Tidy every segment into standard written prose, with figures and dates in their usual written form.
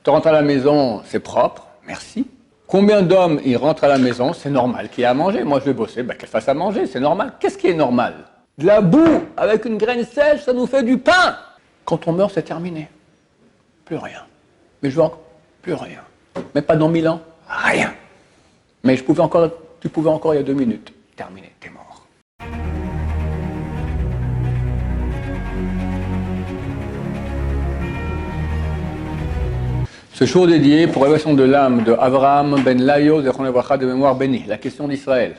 Tu rentres à la maison, c'est propre, merci. Combien d'hommes, ils rentrent à la maison, c'est normal qu'il y ait à manger. Moi, je vais bosser, ben, qu'elle fasse à manger, c'est normal. Qu'est-ce qui est normal? De la boue avec une graine sèche, ça nous fait du pain. Quand on meurt, c'est terminé. Plus rien. Mais je veux encore, plus rien. Mais pas dans 1000 ans, rien. Mais tu pouvais encore il y a 2 minutes. Terminé, t'es mort. Ce jour dédié pour l'élévation de l'âme de Avraham ben Layo de mémoire bénie. La question d'Israël.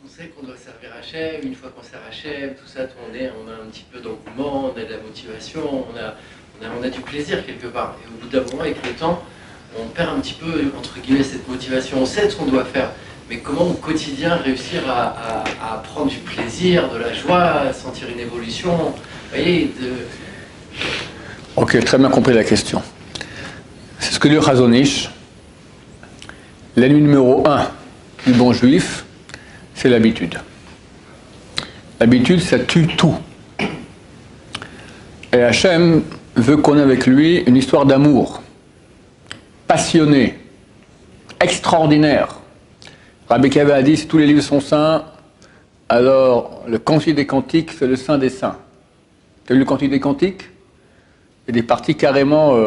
On sait qu'on doit servir Hachem, une fois qu'on sert Hachem, tout ça, on a un petit peu d'engouement, on a de la motivation, on a du plaisir quelque part. Et au bout d'un moment, avec le temps, on perd un petit peu, entre guillemets, cette motivation. On sait ce qu'on doit faire, mais comment au quotidien réussir à prendre du plaisir, de la joie, à sentir une évolution, vous voyez, Ok, très bien compris la question. C'est ce que dit le Chazon Ish. L'ennemi numéro 1 du bon juif, c'est l'habitude. L'habitude, ça tue tout. Et Hachem veut qu'on ait avec lui une histoire d'amour, passionnée, extraordinaire. Rabbi Akiva a dit, si tous les livres sont saints, alors le Cantique des Cantiques, c'est le saint des saints. Tu as vu le Cantique des Cantiques? Il y a des parties carrément...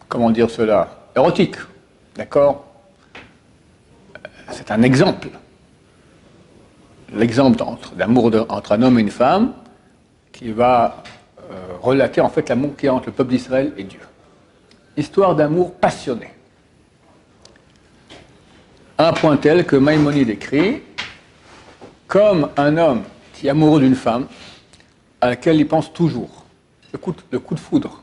comment dire cela, érotique, d'accord? C'est un exemple. L'exemple d'amour entre un homme et une femme qui va relater en fait l'amour qu'il y a entre le peuple d'Israël et Dieu. Histoire d'amour passionné. Un point tel que Maïmonide écrit, comme un homme qui est amoureux d'une femme à laquelle il pense toujours, le coup de foudre.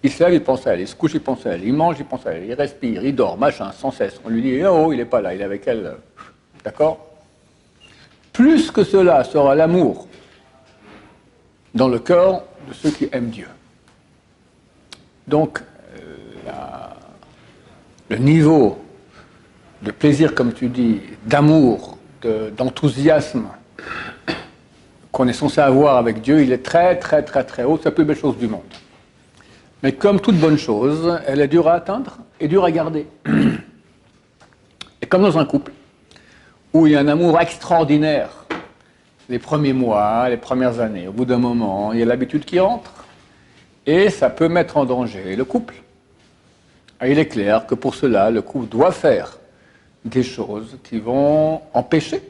Il se lève, il pense à elle, il se couche, il pense à elle, il mange, il pense à elle, il respire, il dort, machin, sans cesse. On lui dit, oh, il n'est pas là, il est avec elle. D'accord? Plus que cela sera l'amour dans le cœur de ceux qui aiment Dieu. Donc, le niveau de plaisir, comme tu dis, d'amour, d'enthousiasme qu'on est censé avoir avec Dieu, il est très, très, très, très haut. C'est la plus belle chose du monde. Mais comme toute bonne chose, elle est dure à atteindre et dure à garder. Et comme dans un couple, où il y a un amour extraordinaire, les premiers mois, les premières années, au bout d'un moment, il y a l'habitude qui entre, et ça peut mettre en danger le couple. Et il est clair que pour cela, le couple doit faire des choses qui vont empêcher.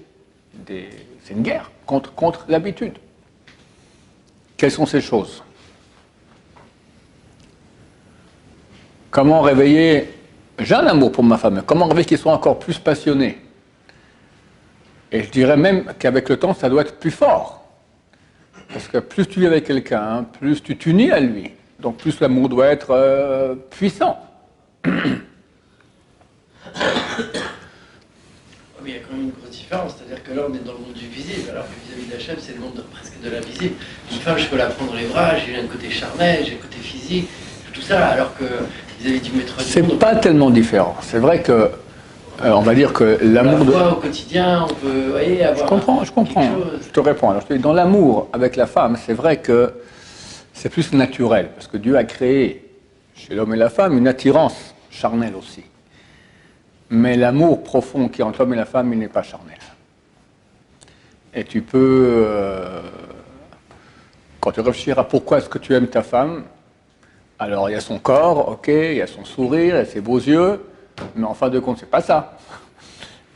C'est une guerre contre l'habitude. Quelles sont ces choses ? Comment réveiller, j'ai un amour pour ma femme, comment réveiller qu'il soit encore plus passionné? Et je dirais même qu'avec le temps, ça doit être plus fort. Parce que plus tu vis avec quelqu'un, plus tu t'unis à lui. Donc plus l'amour doit être puissant. Mais il y a quand même une grosse différence, c'est-à-dire que là on est dans le monde du visible, alors que vis-à-vis d'Hachem c'est le monde presque de l'invisible. Une femme, je peux la prendre les bras, j'ai un côté charnel, j'ai un côté physique, tout ça, alors que vis-à-vis du maître du monde... C'est pas tellement différent. C'est vrai que, on va dire que l'amour... Au quotidien, on peut avoir... Je comprends. Je te réponds. Alors, je te dis, dans l'amour avec la femme, c'est vrai que c'est plus naturel, parce que Dieu a créé chez l'homme et la femme une attirance charnelle aussi. Mais l'amour profond qui est entre l'homme et la femme, il n'est pas charnel. Et tu peux, quand tu réfléchis à pourquoi est-ce que tu aimes ta femme, alors il y a son corps, ok, il y a son sourire, il y a ses beaux yeux, mais en fin de compte, c'est pas ça.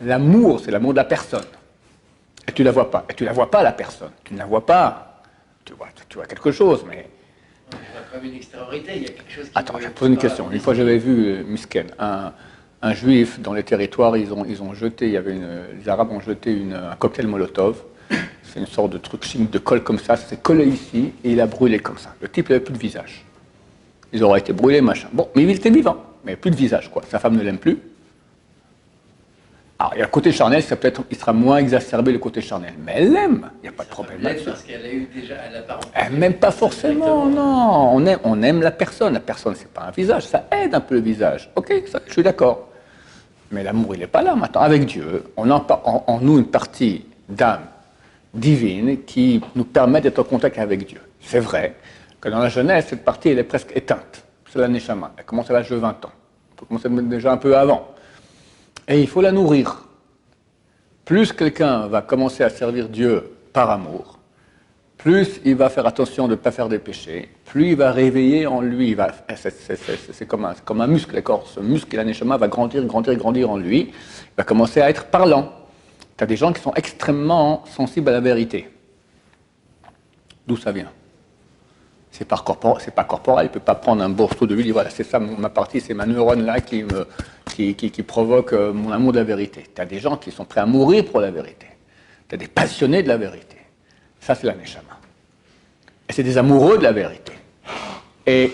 L'amour, c'est l'amour de la personne. Et tu la vois pas. Et tu la vois pas, la personne. Tu ne la vois pas. Tu vois quelque chose, mais... Il y a quand même une extériorité, il y a quelque chose qui... Attends, je vais te poser une question. Une fois, j'avais vu, Misken, un juif dans les territoires, ils ont jeté, les Arabes ont jeté un cocktail Molotov. C'est une sorte de truc chimique de colle comme ça s'est collé ici, et il a brûlé comme ça. Le type n'avait plus de visage. Ils auraient été brûlés, machin. Bon, mais il était vivant, mais plus de visage, quoi. Sa femme ne l'aime plus. Alors, il y a le côté charnel, il sera moins exacerbé le côté charnel. Mais elle l'aime, il n'y a pas de problème là-dessus. Parce qu'elle a eu déjà, elle a pas rencontré. Elle n'aime pas forcément, non. On aime la personne. La personne, c'est pas un visage, ça aide un peu le visage. Ok, ça, je suis d'accord. Mais l'amour, il n'est pas là maintenant. Avec Dieu, on a en nous une partie d'âme divine qui nous permet d'être en contact avec Dieu. C'est vrai, que dans la jeunesse, cette partie, elle est presque éteinte. C'est la Neshama. Elle commence à l'âge de 20 ans. On peut commencer déjà un peu avant. Et il faut la nourrir. Plus quelqu'un va commencer à servir Dieu par amour, plus il va faire attention de ne pas faire des péchés, plus il va réveiller en lui, c'est comme un muscle, d'accord? Ce muscle, la Neshama, va grandir en lui, il va commencer à être parlant. Tu as des gens qui sont extrêmement sensibles à la vérité. D'où ça vient? C'est pas corporel, il ne peut pas prendre un morceau de huile, voilà, c'est ça ma partie, c'est ma neurone là qui provoque mon amour de la vérité. Tu as des gens qui sont prêts à mourir pour la vérité. Tu as des passionnés de la vérité. Ça, c'est la Neshama. Et c'est des amoureux de la vérité. Et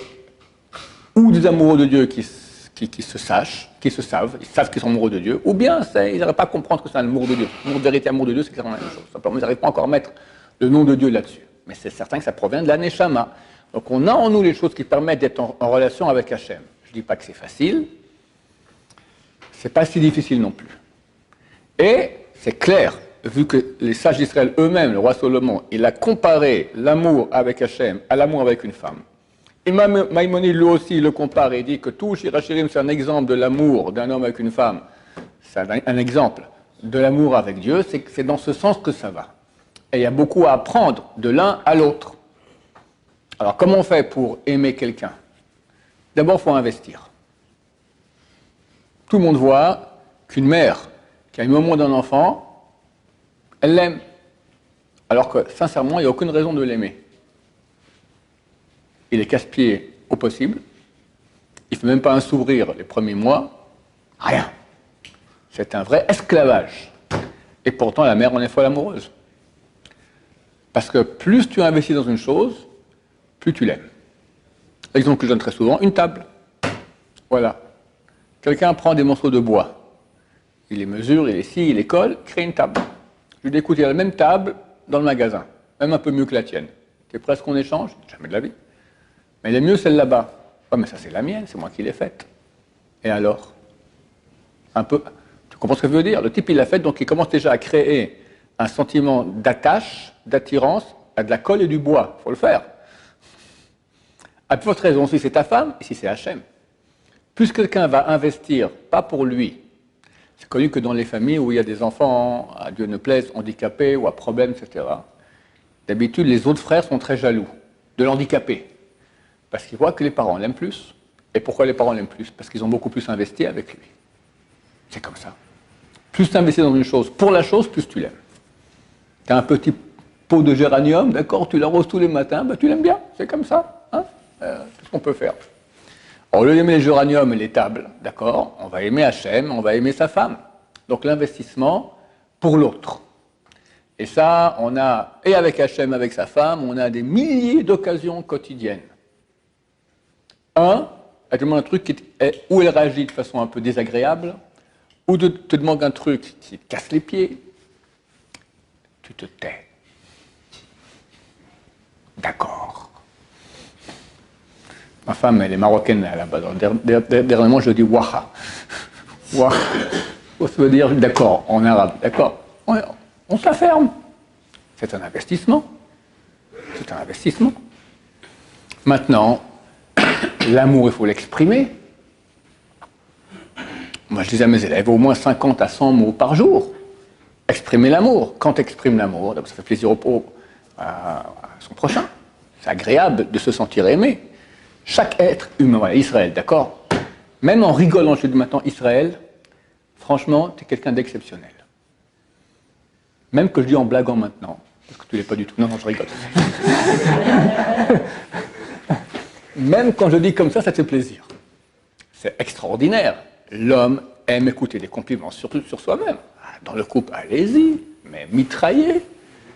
ou des amoureux de Dieu qui se savent, ils savent qu'ils sont amoureux de Dieu, ou bien ils n'arrivent pas à comprendre que c'est un amour de Dieu. Amour de vérité, amour de Dieu, c'est clairement la même chose. Simplement, ils n'arrivent pas encore à mettre le nom de Dieu là-dessus. Mais c'est certain que ça provient de la Neshama. Donc on a en nous les choses qui permettent d'être en relation avec Hachem. Je ne dis pas que c'est facile, c'est pas si difficile non plus. Et c'est clair, vu que les sages d'Israël eux-mêmes, le roi Salomon, il a comparé l'amour avec Hachem à l'amour avec une femme. Et Maïmonide lui aussi le compare et dit que tout Shirachirim, c'est un exemple de l'amour d'un homme avec une femme. C'est un exemple de l'amour avec Dieu, c'est dans ce sens que ça va. Et il y a beaucoup à apprendre de l'un à l'autre. Alors, comment on fait pour aimer quelqu'un? D'abord, il faut investir. Tout le monde voit qu'une mère qui a eu le moment d'un enfant, elle l'aime. Alors que, sincèrement, il n'y a aucune raison de l'aimer. Il est casse-pied au possible. Il ne fait même pas un sourire les premiers mois. Rien. C'est un vrai esclavage. Et pourtant, la mère en est folle amoureuse. Parce que plus tu investis dans une chose, plus tu l'aimes. L'exemple que je donne très souvent, une table. Voilà. Quelqu'un prend des morceaux de bois. Il les mesure, il les scie, il les colle, crée une table. Je lui dis, écoute, il y a la même table dans le magasin, même un peu mieux que la tienne. Tu es prêt à ce qu'on échange? Jamais de la vie. Mais elle est mieux celle là-bas. Oh, mais ça c'est la mienne, c'est moi qui l'ai faite. Et alors? Un peu. Tu comprends ce que je veux dire? Le type il l'a faite, donc il commence déjà à créer un sentiment d'attache, d'attirance, à de la colle et du bois. Il faut le faire. À plus forte raison, si c'est ta femme et si c'est Hachem. Plus quelqu'un va investir, pas pour lui. C'est connu que dans les familles où il y a des enfants, à Dieu ne plaise, handicapés ou à problème, etc., d'habitude, les autres frères sont très jaloux de l'handicapé. Parce qu'ils voient que les parents l'aiment plus. Et pourquoi les parents l'aiment plus? Parce qu'ils ont beaucoup plus investi avec lui. C'est comme ça. Plus tu investis dans une chose, pour la chose, plus tu l'aimes. Tu as un petit pot de géranium, d'accord, tu l'arroses tous les matins, ben, tu l'aimes bien, c'est comme ça. Hein, c'est ce qu'on peut faire. Au lieu d'aimer les géraniums et les tables, d'accord, on va aimer Hachem, on va aimer sa femme. Donc l'investissement pour l'autre. Et ça, on a, et avec Hachem, avec sa femme, on a des milliers d'occasions quotidiennes. Elle te demande un truc où elle réagit de façon un peu désagréable, ou te demande un truc qui te casse les pieds, tu te tais. D'accord. Ma femme, elle est marocaine là-bas. Dernièrement, je dis waha. Waha. Ça veut dire d'accord en arabe. D'accord. On se la ferme. C'est un investissement. C'est un investissement. Maintenant, l'amour, il faut l'exprimer. Moi, je dis à mes élèves, au moins 50 à 100 mots par jour. Exprimer l'amour. Quand tu exprimes l'amour, ça fait plaisir à son prochain. C'est agréable de se sentir aimé. Chaque être humain, voilà, Israël, d'accord? Même en rigolant, je dis maintenant Israël, franchement, tu es quelqu'un d'exceptionnel. Même que je dis en blaguant maintenant, parce que tu ne l'es pas du tout. Non, je rigole. Même quand je dis comme ça te fait plaisir. C'est extraordinaire. L'homme aime écouter des compliments, surtout sur soi-même. Dans le couple, allez-y, mais mitraillez.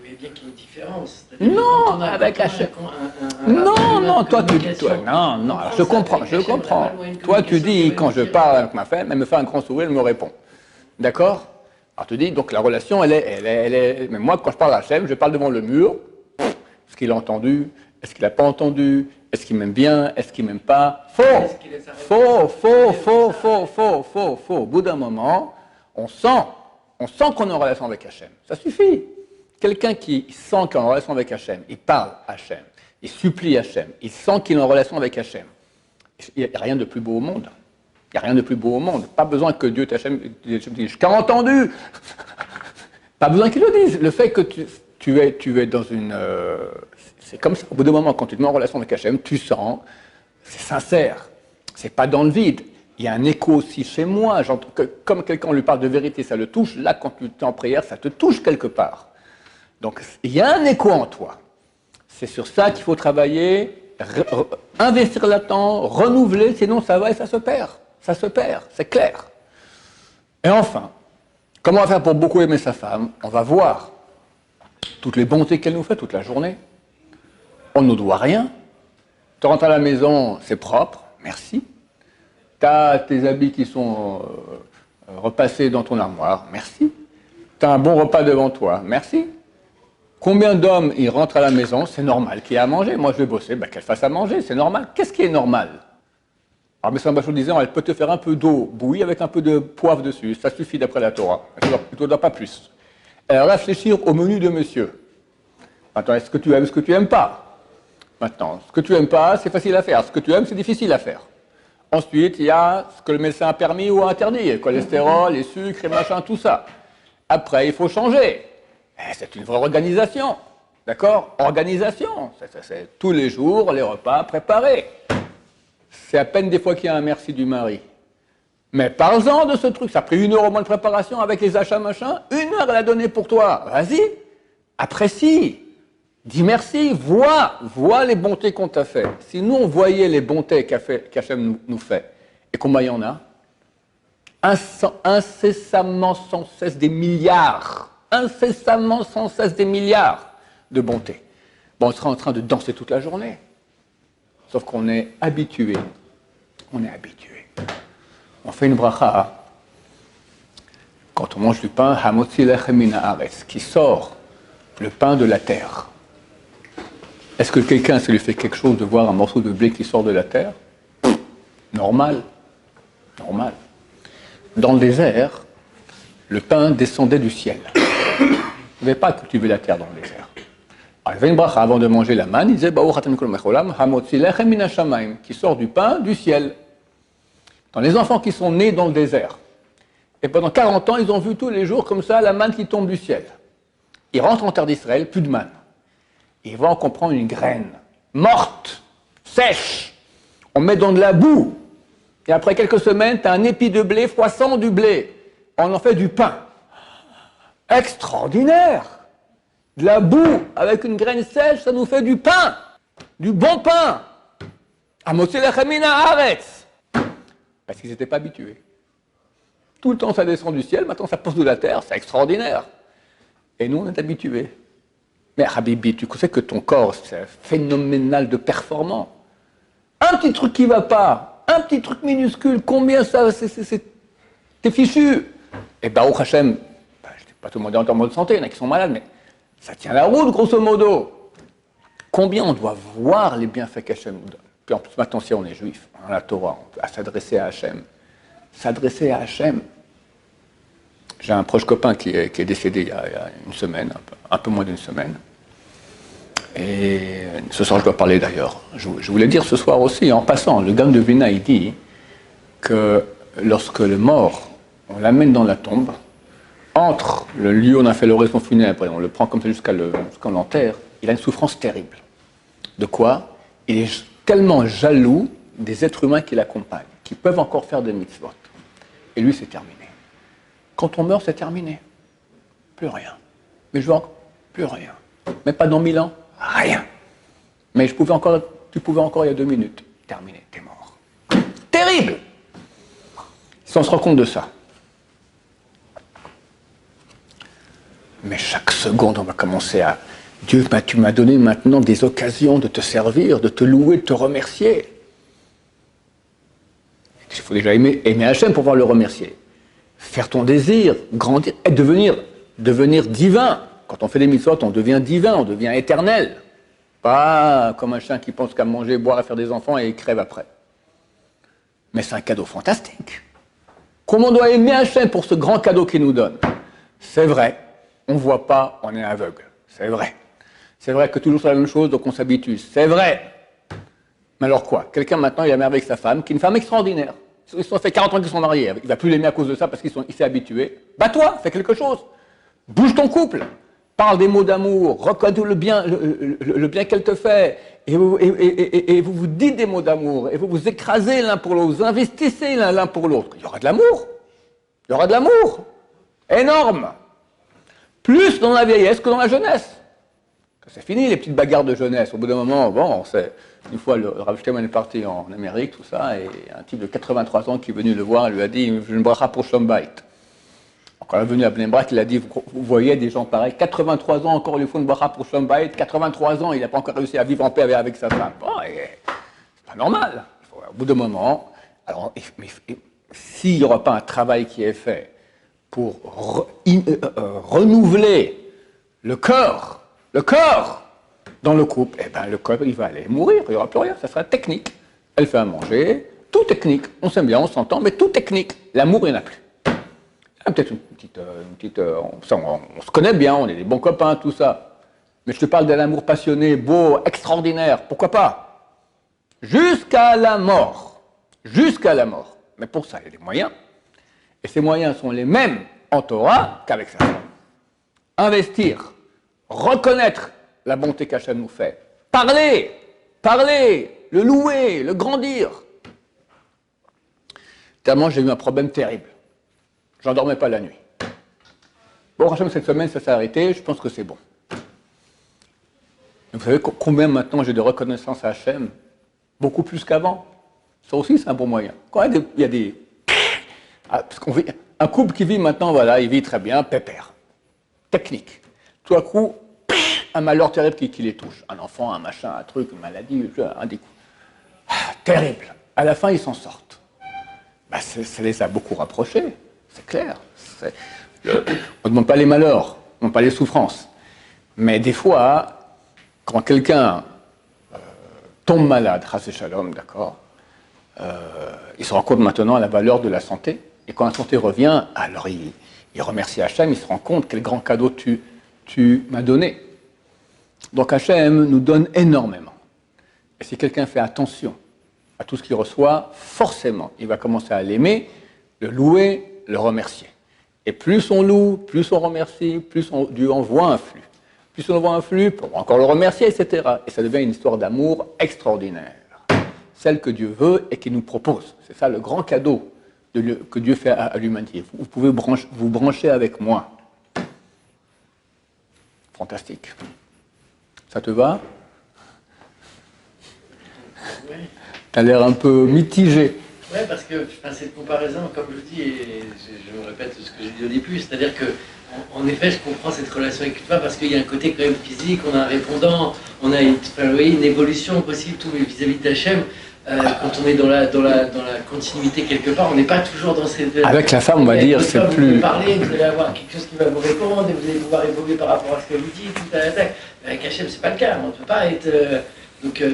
Mais bien qu'il y ait une différence. Non, avec Hachem. Non, toi tu dis, non, je comprends. Toi tu dis, quand je parle avec ma femme, elle me fait un grand sourire, elle me répond. D'accord? Alors tu dis, donc la relation, elle est. Mais moi, quand je parle à Hachem, je parle devant le mur. Est-ce qu'il a entendu? Est-ce qu'il n'a pas entendu? Est-ce qu'il m'aime bien? Est-ce qu'il m'aime pas? Faux. Au bout d'un moment, on sent qu'on est en relation avec Hachem. Ça suffit. Quelqu'un qui sent qu'il est en relation avec Hachem, il parle à Hachem, Il supplie Hachem. Il sent qu'il est en relation avec Hachem. Il n'y a rien de plus beau au monde. Il n'y a rien de plus beau au monde. Pas besoin que Dieu t'Hachem dise « Je t'ai entendu !» Pas besoin qu'il le dise. Le fait que tu es dans une... c'est comme ça. Au bout d'un moment, quand tu te mets en relation avec Hachem, tu sens, c'est sincère. C'est pas dans le vide. Il y a un écho aussi chez moi. J'entends que, comme quelqu'un lui parle de vérité, ça le touche. Là, quand tu es en prière, ça te touche quelque part. Donc, il y a un écho en toi. C'est sur ça qu'il faut travailler, investir là-dedans, renouveler, sinon ça va et ça se perd. Ça se perd, c'est clair. Et enfin, comment on va faire pour beaucoup aimer sa femme? On va voir toutes les bontés qu'elle nous fait toute la journée. On ne nous doit rien. Tu rentres à la maison, c'est propre, merci. Tu as tes habits qui sont repassés dans ton armoire, merci. Tu as un bon repas devant toi, merci. Combien d'hommes, ils rentrent à la maison, c'est normal qu'il y ait à manger. Moi, je vais bosser, qu'elle fasse à manger, c'est normal. Qu'est-ce qui est normal? Alors, M. Bachot disait, elle peut te faire un peu d'eau bouillie avec un peu de poivre dessus. Ça suffit d'après la Torah. Elle ne te doit pas plus. Alors, réfléchir au menu de monsieur. Maintenant, est-ce que tu aimes, ce que tu n'aimes pas? Maintenant, ce que tu n'aimes pas, c'est facile à faire. Ce que tu aimes, c'est difficile à faire. Ensuite, il y a ce que le médecin a permis ou a interdit. Le cholestérol, les sucres et machin, tout ça. Après, il faut changer. C'est une vraie organisation. D'accord? Organisation. C'est tous les jours, les repas préparés. C'est à peine des fois qu'il y a un merci du mari. Mais parle-en de ce truc. Ça a pris 1 heure au moins de préparation avec les achats, machin. 1 heure, elle a donné pour toi. Vas-y. Apprécie. Dis merci. Vois les bontés qu'on t'a fait. Si nous, on voyait les bontés qu'Hachem nous fait, et combien il y en a? Incessamment, sans cesse, des milliards. Incessamment, sans cesse, des milliards de bontés. Bon, on sera en train de danser toute la journée. Sauf qu'on est habitué. On est habitué. On fait une bracha quand on mange du pain, hamotzi lechem min haaretz, qui sort le pain de la terre. Est-ce que quelqu'un, ça lui fait quelque chose de voir un morceau de blé qui sort de la terre? Normal. Normal. Dans le désert, le pain descendait du ciel. Il n'y avait pas cultivé la terre dans le désert. Alors, il y avait une bracha avant de manger la manne, il disait qui sort du pain du ciel. Dans les enfants qui sont nés dans le désert. Et pendant 40 ans, ils ont vu tous les jours comme ça la manne qui tombe du ciel. Ils rentrent en terre d'Israël, plus de manne. Ils vont comprendre une graine morte, sèche. On met dans de la boue. Et après quelques semaines, tu as un épi de blé froissant du blé. On en fait du pain. Extraordinaire! De la boue avec une graine sèche, ça nous fait du pain. Du bon pain. Hamotzi lechem min haaretz. Parce qu'ils n'étaient pas habitués. Tout le temps, ça descend du ciel, maintenant, ça pousse de la terre, c'est extraordinaire. Et nous, on est habitués. Mais Habibi, tu sais que ton corps, c'est phénoménal de performant. Un petit truc qui ne va pas, un petit truc minuscule, combien ça, t'es fichu. Et Baruch Hashem, je dis pas tout le monde est en mode santé, il y en a qui sont malades, mais ça tient la route, grosso modo. Combien on doit voir les bienfaits qu'Hachem nous donne. Puis en plus, maintenant, si on est juif, on a la Torah, on peut s'adresser à Hachem. S'adresser à Hachem. J'ai un proche copain qui est décédé il y a une semaine, un peu moins d'une semaine. Et ce soir, je dois parler d'ailleurs. Je voulais dire ce soir aussi, en passant, le Gaon de Vilna, il dit que lorsque le mort, on l'amène dans la tombe, entre le lieu où on a fait l'oraison funèbre et on le prend comme ça jusqu'à qu'on l'enterre, il a une souffrance terrible. De quoi? Il est tellement jaloux des êtres humains qui l'accompagnent, qui peuvent encore faire des mitzvot. Et lui, c'est terminé. Quand on meurt, c'est terminé. Plus rien. Mais je veux encore plus rien. Mais pas dans 1000 ans, rien. Mais tu pouvais encore il y a 2 minutes. Terminé, t'es mort. Terrible! Si on se rend compte de ça. Mais chaque seconde, on va commencer à... Dieu, tu m'as donné maintenant des occasions de te servir, de te louer, de te remercier. Il faut déjà aimer Hachem pour pouvoir le remercier. Faire ton désir, grandir, et devenir divin. Quand on fait des mitzvot, on devient divin, on devient éternel. Pas comme un chien qui pense qu'à manger, boire et faire des enfants et il crève après. Mais c'est un cadeau fantastique. Comment on doit aimer Hachem pour ce grand cadeau qu'il nous donne? C'est vrai, on ne voit pas, on est aveugle. C'est vrai. C'est vrai que toujours c'est la même chose, donc on s'habitue. C'est vrai. Mais alors quoi? Quelqu'un maintenant, il est marié avec sa femme, qui est une femme extraordinaire. Ils sont fait 40 ans qu'ils sont mariés. Il ne va plus l'aimer à cause de ça parce qu'il s'est habitué. Bats-toi, fais quelque chose. Bouge ton couple. Parle des mots d'amour. Reconnais le bien qu'elle te fait. Et vous vous dites des mots d'amour. Et vous vous écrasez l'un pour l'autre. Vous investissez l'un pour l'autre. Il y aura de l'amour. Il y aura de l'amour. Énorme. Plus dans la vieillesse que dans la jeunesse. C'est fini les petites bagarres de jeunesse. Au bout d'un moment, bon, une fois le Rav Shlomo est parti en Amérique, tout ça, et un type de 83 ans qui est venu le voir, lui a dit « Je ne bracha pour Shalom Bayit ». Quand il est venu à Bnei Brak, il a dit « Vous voyez des gens pareils, 83 ans encore, il lui faut une bracha pour Shalom Bayit, 83 ans, il n'a pas encore réussi à vivre en paix avec sa femme. Bon, c'est pas normal. Au bout d'un moment, alors, s'il n'y aura pas un travail qui est fait pour renouveler le corps dans le couple, eh ben le corps il va aller mourir, il n'y aura plus rien, ça sera technique. Elle fait à manger, tout technique. On s'aime bien, on s'entend, mais tout technique. L'amour, il n'y en a plus. Peut-être une petite on se connaît bien, on est des bons copains, tout ça. Mais je te parle d'un amour passionné, beau, extraordinaire, pourquoi pas? Jusqu'à la mort. Jusqu'à la mort. Mais pour ça, il y a des moyens. Et ces moyens sont les mêmes en Torah qu'avec sa femme. Investir. Reconnaître la bonté qu'Hachem nous fait. Parler, le louer, le grandir. Tellement j'ai eu un problème terrible. J'en dormais pas la nuit. Bon, Hachem, cette semaine, ça s'est arrêté, je pense que c'est bon. Vous savez combien maintenant j'ai de reconnaissance à Hachem? Beaucoup plus qu'avant. Ça aussi, c'est un bon moyen. Quand il y a des... parce qu'on vit... Un couple qui vit maintenant, voilà, il vit très bien, pépère. Technique. Tout à coup, un malheur terrible qui les touche. Un enfant, un machin, un truc, une maladie, un des coups. Terrible. À la fin, ils s'en sortent. Ben, ça les a beaucoup rapprochés, c'est clair. On ne demande pas les malheurs, on ne demande pas les souffrances. Mais des fois, quand quelqu'un tombe malade, Chas Shalom, d'accord, il se rend compte maintenant à la valeur de la santé. Et quand la santé revient, alors il remercie Hachem, il se rend compte quel grand cadeau tu m'as donné. Donc Hachem nous donne énormément. Et si quelqu'un fait attention à tout ce qu'il reçoit, forcément, il va commencer à l'aimer, le louer, le remercier. Et plus on loue, plus on remercie, plus Dieu envoie un flux. Plus on envoie un flux, pour encore le remercier, etc. Et ça devient une histoire d'amour extraordinaire. Celle que Dieu veut et qu'il nous propose. C'est ça le grand cadeau que Dieu fait à l'humanité. Vous pouvez vous brancher avec moi. Fantastique. Ça te va? Oui. Tu as l'air un peu mitigé. Oui, parce que cette comparaison, comme je dis, et je me répète ce que j'ai dit au début, c'est-à-dire que, en effet, je comprends cette relation avec toi parce qu'il y a un côté quand même physique, on a un répondant, on a une évolution possible tout vis-à-vis d'Hachem. Quand on est dans la continuité quelque part, on n'est pas toujours dans cette... Avec la femme, on va dire, c'est plus... Vous allez parler, vous allez avoir quelque chose qui va vous répondre, et vous allez pouvoir évoluer par rapport à ce qu'elle vous dit, tout à l'attaque. Avec Hachem, c'est pas le cas, on ne peut pas être...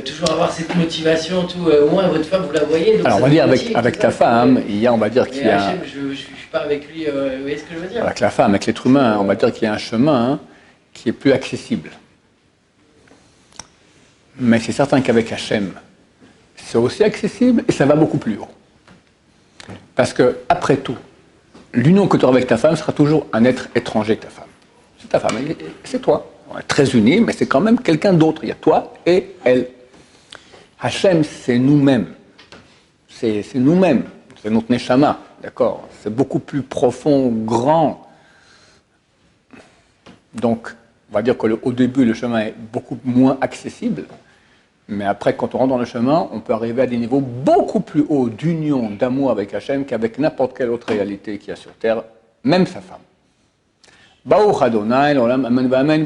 toujours avoir cette motivation, tout, au moins votre femme, vous la voyez. Donc alors on va dire avec ta femme, il y a, on va dire qu'il y a... Hachem, je ne suis pas avec lui, vous voyez ce que je veux dire? Avec la femme, avec l'être humain, on va dire qu'il y a un chemin qui est plus accessible. Mais c'est certain qu'avec Hachem, c'est aussi accessible et ça va beaucoup plus haut. Parce que, après tout, l'union que tu auras avec ta femme sera toujours un être étranger que ta femme. C'est ta femme, c'est toi. On est très unis, mais c'est quand même quelqu'un d'autre. Il y a toi et elle. Hachem, c'est nous-mêmes. C'est nous-mêmes. C'est notre neshama, d'accord? C'est beaucoup plus profond, grand. Donc, on va dire qu'au début, le chemin est beaucoup moins accessible. Mais après, quand on rentre dans le chemin, on peut arriver à des niveaux beaucoup plus hauts d'union, d'amour avec Hachem qu'avec n'importe quelle autre réalité qu'il y a sur Terre, même sa femme. Baruch Adonai, l'olam, amen, amen.